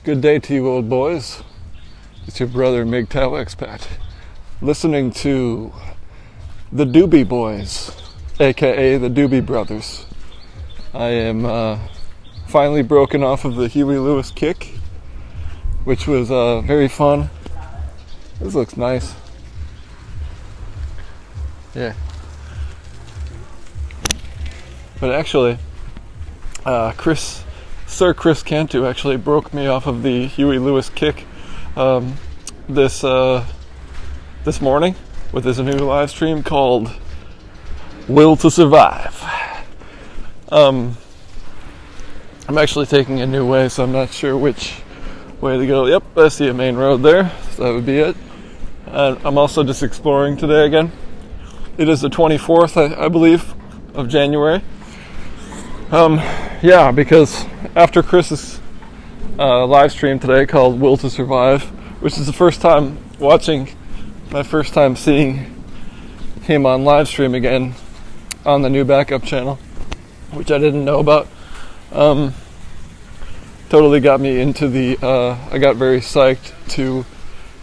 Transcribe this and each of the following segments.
Good day to you, old boys. It's your brother MGTOW Expat, listening to the Doobie Boys, aka the Doobie Brothers. I am finally broken off of the Huey Lewis kick, which was very fun. This looks nice. Yeah. But actually, Sir Chris Cantu actually broke me off of the Huey Lewis kick this morning with his new live stream called Will to Survive. I'm actually taking a new way, so I'm not sure which way to go. Yep, I see a main road there, so that would be it. I'm also just exploring today again. It is the 24th, I believe, of January. Yeah, because after Chris's live stream today called Will to Survive, which is the first time my first time seeing him on live stream again on the new backup channel, which I didn't know about, totally got me into I got very psyched to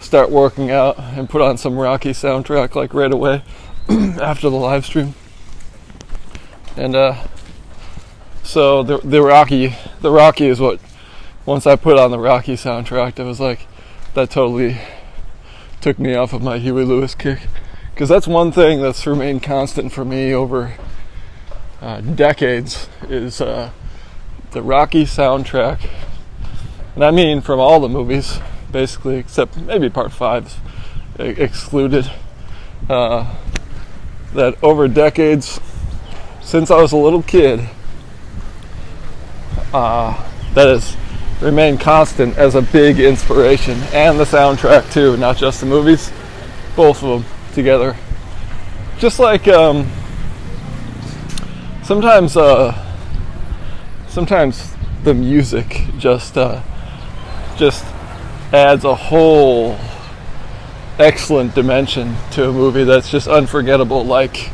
start working out and put on some Rocky soundtrack like right away after the live stream. And so the Rocky is what, once I put on the Rocky soundtrack, it was like, that totally took me off of my Huey Lewis kick. Because that's one thing that's remained constant for me over decades, is the Rocky soundtrack. And I mean from all the movies, basically, except maybe part 5 excluded. That over decades, since I was a little kid, that has remained constant as a big inspiration, and the soundtrack too, not just the movies, both of them together. Just like sometimes the music just adds a whole excellent dimension to a movie that's just unforgettable, like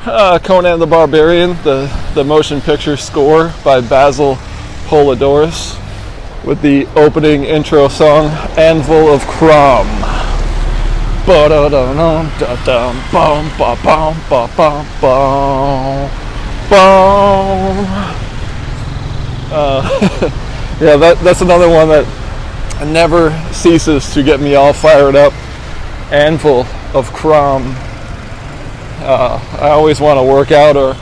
Conan the Barbarian, the motion picture score by Basil Polidorus, with the opening intro song Anvil of Crom. Yeah, that's another one that never ceases to get me all fired up. Anvil of Crom. I always want to work out, or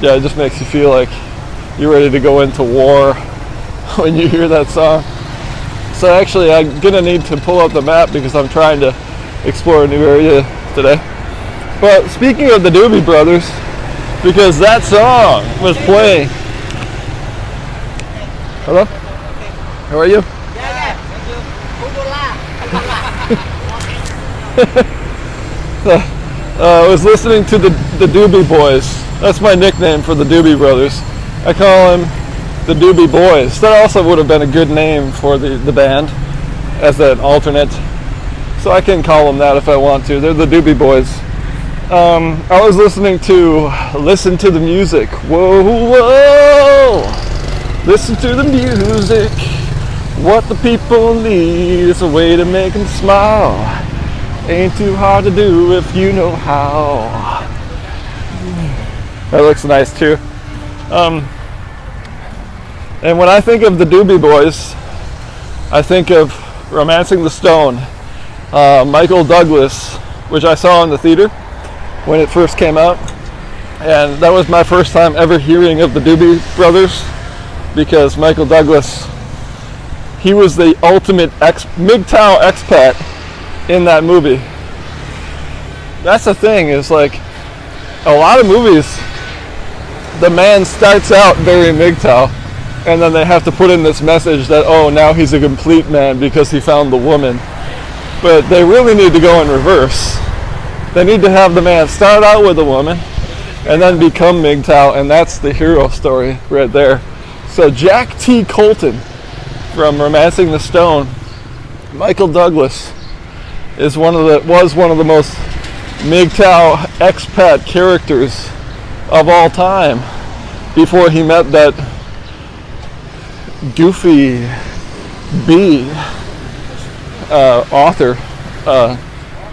yeah, it just makes you feel like you're ready to go into war when you hear that song. So actually, I'm gonna need to pull up the map because I'm trying to explore a new area today. But speaking of the Doobie Brothers, because that song was playing. Hello? How are you? I was listening to the Doobie Boys. That's my nickname for the Doobie Brothers. I call them the Doobie Boys. That also would have been a good name for the band as an alternate. So I can call them that if I want to. They're the Doobie Boys. I was listening to Listen to the Music. Whoa, whoa! Listen to the music. What the people need is a way to make them smile. Ain't too hard to do if you know how. That looks nice too. And when I think of the Doobie Boys, I think of Romancing the Stone. Michael Douglas, which I saw in the theater when it first came out. And that was my first time ever hearing of the Doobie Brothers, because Michael Douglas, he was the ultimate MGTOW expat in that movie. That's the thing, is like, a lot of movies, the man starts out very MGTOW, and then they have to put in this message that, oh, now he's a complete man because he found the woman. But they really need to go in reverse. They need to have the man start out with a woman and then become MGTOW, and that's the hero story right there. So Jack T. Colton from Romancing the Stone, Michael Douglas, was one of the most MGTOW expat characters of all time before he met that goofy bee author,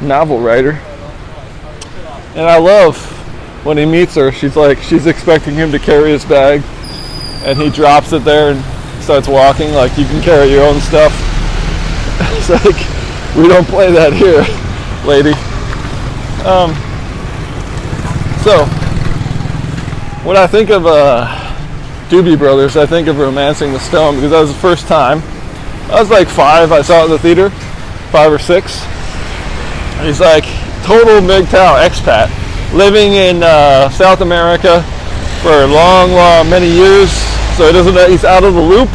novel writer. And I love when he meets her, she's expecting him to carry his bag, and he drops it there and starts walking like, you can carry your own stuff. It's like, we don't play that here, lady. So when I think of Doobie Brothers, I think of Romancing the Stone, because that was the first time. I was like 5, I saw it in the theater, 5 or 6. And he's like total MGTOW expat, living in South America for many years, so he's out of the loop.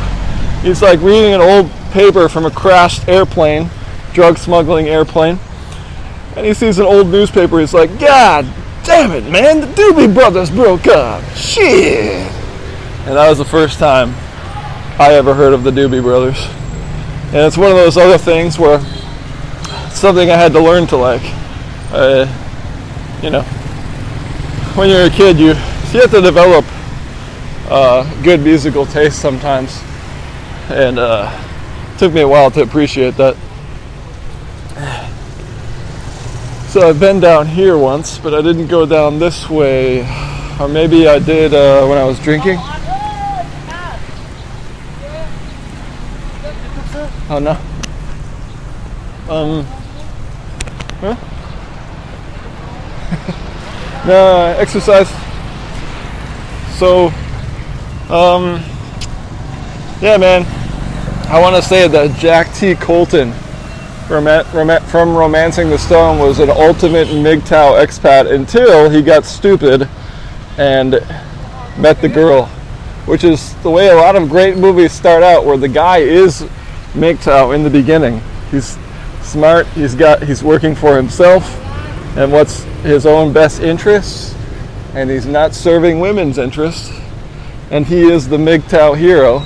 He's like reading an old paper from a crashed airplane, drug smuggling airplane, and he sees an old newspaper. He's like, God damn it, man, the Doobie Brothers broke up. Shit. And that was the first time I ever heard of the Doobie Brothers. And it's one of those other things where it's something I had to learn to like. When you're a kid, you have to develop good musical taste sometimes. And it took me a while to appreciate that. So I've been down here once, but I didn't go down this way. Or maybe I did when I was drinking. Oh no. Huh? No, exercise. So, yeah, man. I want to say that Jack T. Colton from Romancing the Stone was an ultimate MGTOW expat until he got stupid and met the girl, which is the way a lot of great movies start out, where the guy is MGTOW in the beginning. He's smart, he's working for himself and what's his own best interests, and he's not serving women's interests, and he is the MGTOW hero.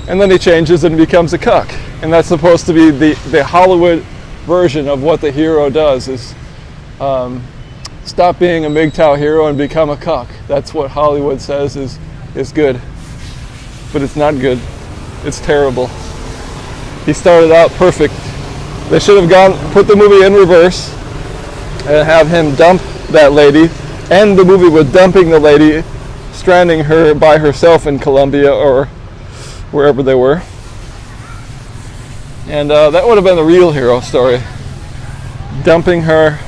And then he changes and becomes a cuck, and that's supposed to be the Hollywood version of what the hero does, is stop being a MGTOW hero and become a cuck. That's what Hollywood says is good, but it's not good. It's terrible. He started out perfect. They should have put the movie in reverse and have him dump that lady, end the movie with dumping the lady, stranding her by herself in Colombia or wherever they were. And that would have been the real hero story. Dumping her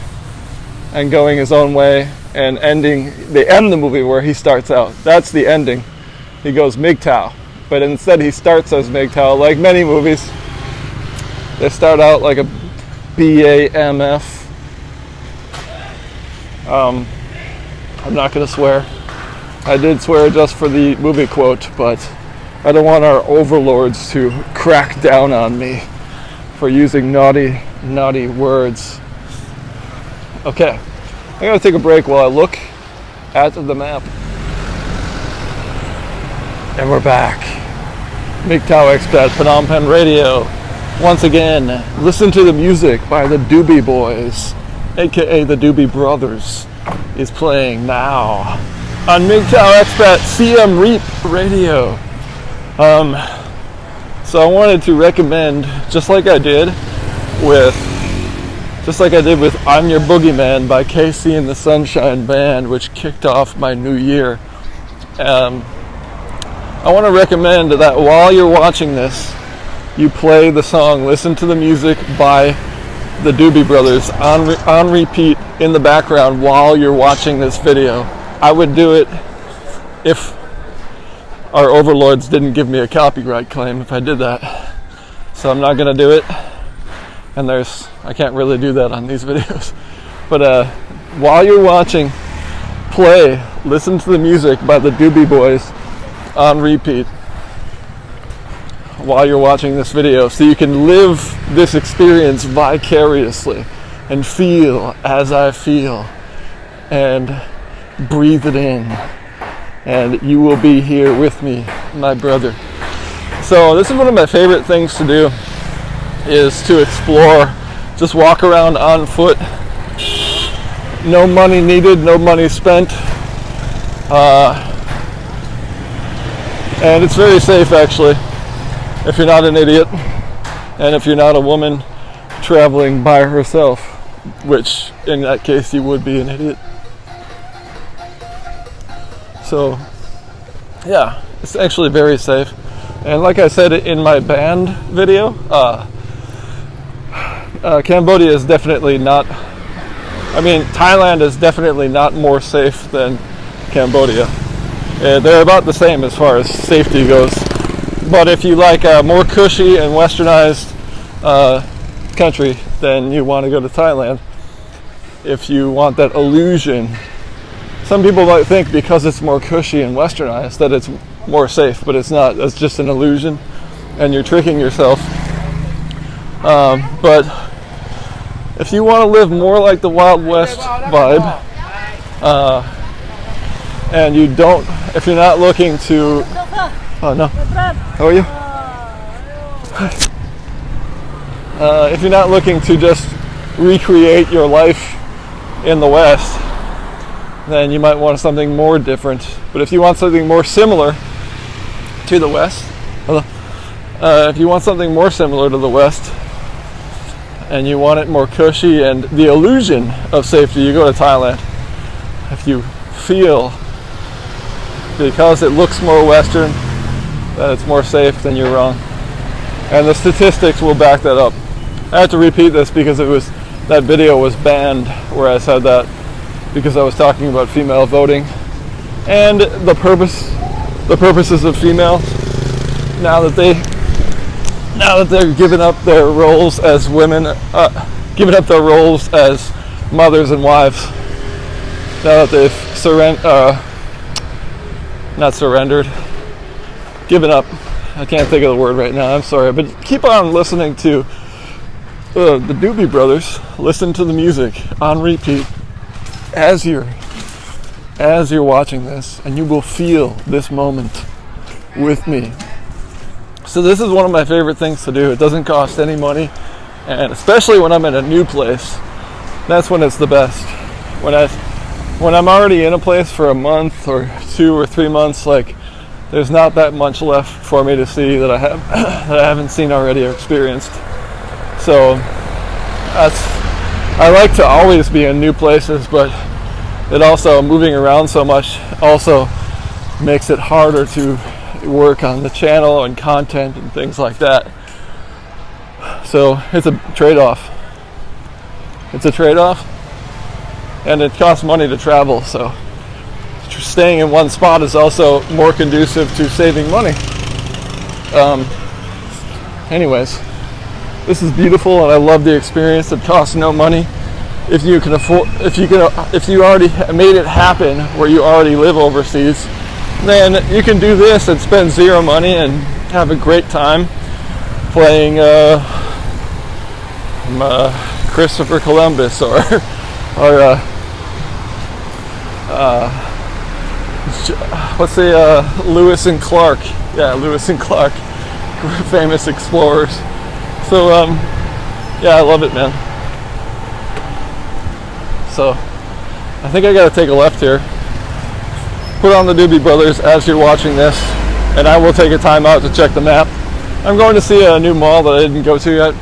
and going his own way, and they end the movie where he starts out. That's the ending. He goes MGTOW. But instead he starts as MGTOW. Like many movies, they start out like a BAMF. I'm not going to swear. I did swear just for the movie quote, but I don't want our overlords to crack down on me for using naughty words. Okay, I'm going to take a break while I look at the map. And we're back. MGTOW Expat, Phnom Penh Radio. Once again, listen to the music by the Doobie Boys, aka the Doobie Brothers, is playing now on MGTOW Expat Siem Radio. So I wanted to recommend, just like I did with I'm Your Boogeyman by KC and the Sunshine Band, which kicked off my new year. I want to recommend that while you're watching this, you play the song, listen to the music by the Doobie Brothers on repeat in the background while you're watching this video. I would do it if our overlords didn't give me a copyright claim if I did that. So I'm not going to do it. And I can't really do that on these videos. But while you're watching, listen to the music by the Doobie Boys on repeat while you're watching this video, so you can live this experience vicariously and feel as I feel and breathe it in, and you will be here with me, my brother. So this is one of my favorite things to do, is to explore, just walk around on foot, no money needed, no money spent, and it's very safe actually. if you're not an idiot, and if you're not a woman traveling by herself, which in that case you would be an idiot. So yeah, it's actually very safe. And like I said in my band video, Cambodia is definitely not, Thailand is definitely not more safe than Cambodia. They're about the same as far as safety goes. But if you like a more cushy and westernized country, then you want to go to Thailand. If you want that illusion, some people might think because it's more cushy and westernized that it's more safe, but it's not. It's just an illusion, and you're tricking yourself. But if you want to live more like the Wild West vibe, and you don't, if you're not looking to, oh no, how are you? If you're not looking to just recreate your life in the West, then you might want something more different. But if you want something more similar to the West, if you want something more similar to the West, and you want it more cushy and the illusion of safety, you go to Thailand. If you feel, because it looks more Western, that it's more safe, then you're wrong. And the statistics will back that up. I have to repeat this because that video was banned where I said that, because I was talking about female voting and the purposes of females now that they're giving up their roles as women, giving up their roles as mothers and wives. Now that they've given up. I can't think of the word right now. I'm sorry, but keep on listening to the Doobie Brothers. Listen to the music on repeat as you're watching this, and you will feel this moment with me. So this is one of my favorite things to do. It doesn't cost any money, and especially when I'm in a new place, that's when it's the best. When I'm already in a place for a month or 2 or 3 months, like, there's not that much left for me to see that I haven't seen already or experienced. So I like to always be in new places, but it also, moving around so much also makes it harder to work on the channel and content and things like that. So it's a trade-off. And it costs money to travel, so staying in one spot is also more conducive to saving money. Anyways, this is beautiful, and I love the experience. It costs no money. If you already made it happen where you already live overseas, then you can do this and spend zero money and have a great time playing Christopher Columbus or let's say Lewis and Clark. Yeah, Lewis and Clark, famous explorers. So yeah, I love it, man. So I think I gotta take a left here. Put on the Doobie Brothers as you're watching this, and I will take a time out to check the map. I'm going to see a new mall that I didn't go to yet.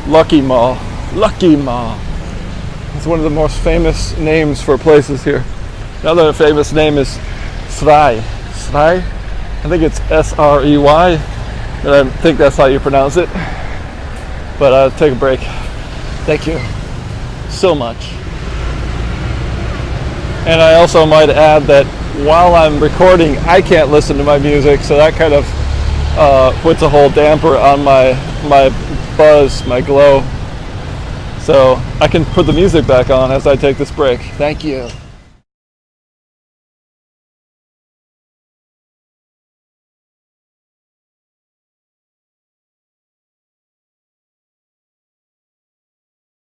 Lucky Mall. It's one of the most famous names for places here. Another famous name is Srey. I think it's S-R-E-Y, and I think that's how you pronounce it. But I'll take a break. Thank you so much. And I also might add that while I'm recording, I can't listen to my music, so that kind of puts a whole damper on my buzz, my glow. So I can put the music back on as I take this break. Thank you.